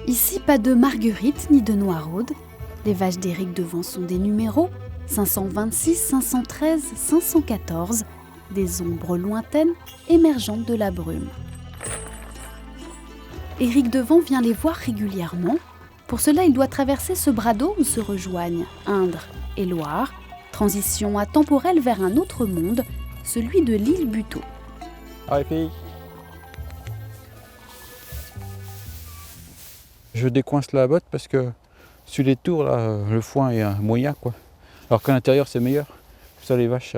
Ici, pas de marguerite ni de noiraude. Les vaches d'Éric Devant sont des numéros 526, 513, 514, des ombres lointaines émergeant de la brume. Éric Devant vient les voir régulièrement. Pour cela, il doit traverser ce bras d'eau où se rejoignent Indre et Loire, transition atemporelle vers un autre monde, celui de l'île Buteau. Allez, filles. Je décoince la botte parce que sur les tours, là, le foin est moyen, quoi. Alors qu'à l'intérieur, c'est meilleur. Ça, les vaches,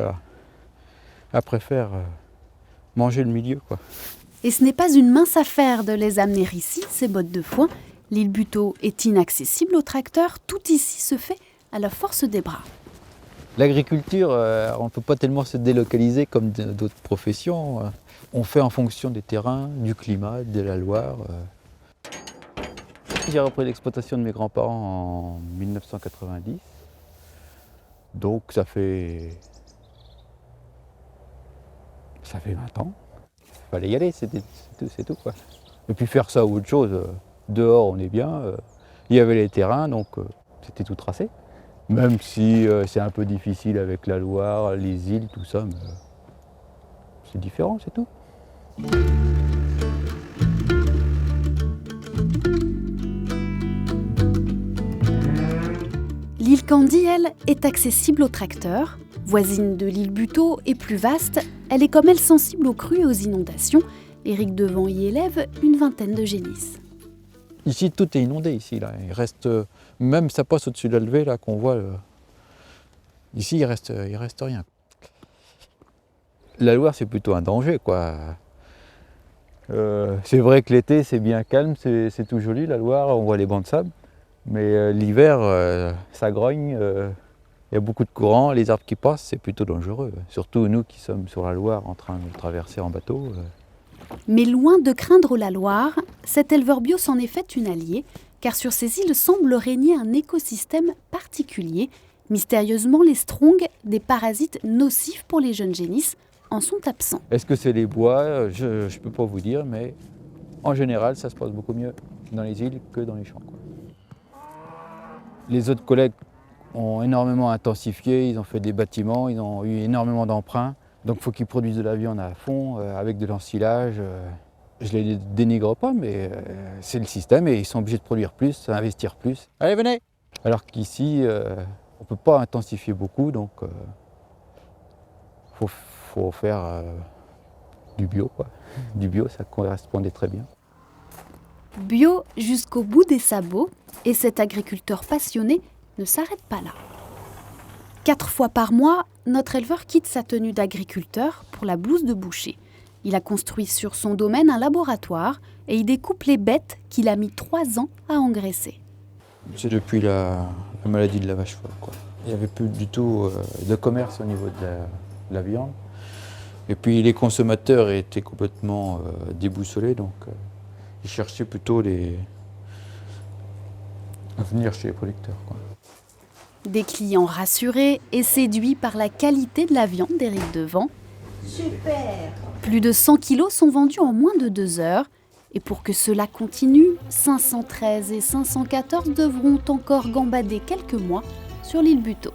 elles préfèrent manger le milieu, quoi. Et ce n'est pas une mince affaire de les amener ici, ces bottes de foin. L'île Buteau est inaccessible aux tracteurs. Tout ici se fait à la force des bras. L'agriculture, on ne peut pas tellement se délocaliser comme d'autres professions. On fait en fonction des terrains, du climat, de la Loire. J'ai repris l'exploitation de mes grands-parents en 1990. Donc ça fait 20 ans. Il fallait y aller, c'est tout, quoi. Et puis faire ça ou autre chose, dehors on est bien. Il y avait les terrains, donc c'était tout tracé. Même si c'est un peu difficile avec la Loire, les îles, tout ça, mais c'est différent, c'est tout. L'île Candy, elle, est accessible aux tracteurs. Voisine de l'île Buteau et plus vaste, elle est comme elle sensible aux crues et aux inondations. Éric Devant y élève une vingtaine de génisses. Ici, tout est inondé, ici, là. Il reste, même ça passe au-dessus de la levée, là, qu'on voit. Ici, il reste rien. La Loire, c'est plutôt un danger, quoi. C'est vrai que l'été, c'est bien calme, c'est tout joli, la Loire, on voit les bancs de sable. Mais l'hiver, ça grogne, il y a beaucoup de courants, les arbres qui passent, c'est plutôt dangereux. Surtout nous qui sommes sur la Loire en train de traverser en bateau. Mais loin de craindre la Loire, cet éleveur bio s'en est fait une alliée, car sur ces îles semble régner un écosystème particulier. Mystérieusement, les strongs, des parasites nocifs pour les jeunes génisses, en sont absents. Est-ce que c'est les bois? Je ne peux pas vous dire, mais en général, ça se passe beaucoup mieux dans les îles que dans les champs, quoi. Les autres collègues ont énormément intensifié, ils ont fait des bâtiments, ils ont eu énormément d'emprunts. Donc il faut qu'ils produisent de la viande à fond, avec de l'ensilage. Je ne les dénigre pas, mais c'est le système et ils sont obligés de produire plus, investir plus. Allez, venez! Alors qu'ici, on ne peut pas intensifier beaucoup, donc faut faire du bio, quoi. Du bio, ça correspondait très bien. Bio jusqu'au bout des sabots, et cet agriculteur passionné ne s'arrête pas là. 4 fois par mois, notre éleveur quitte sa tenue d'agriculteur pour la blouse de boucher. Il a construit sur son domaine un laboratoire et il découpe les bêtes qu'il a mis 3 ans à engraisser. C'est depuis la maladie de la vache folle, quoi. Il n'y avait plus du tout de commerce au niveau de la viande. Et puis les consommateurs étaient complètement déboussolés, donc ils cherchaient plutôt à venir chez les producteurs, quoi. Des clients rassurés et séduits par la qualité de la viande d'Éric Devant. Super! Plus de 100 kilos sont vendus en moins de 2 heures. Et pour que cela continue, 513 et 514 devront encore gambader quelques mois sur l'île Buteau.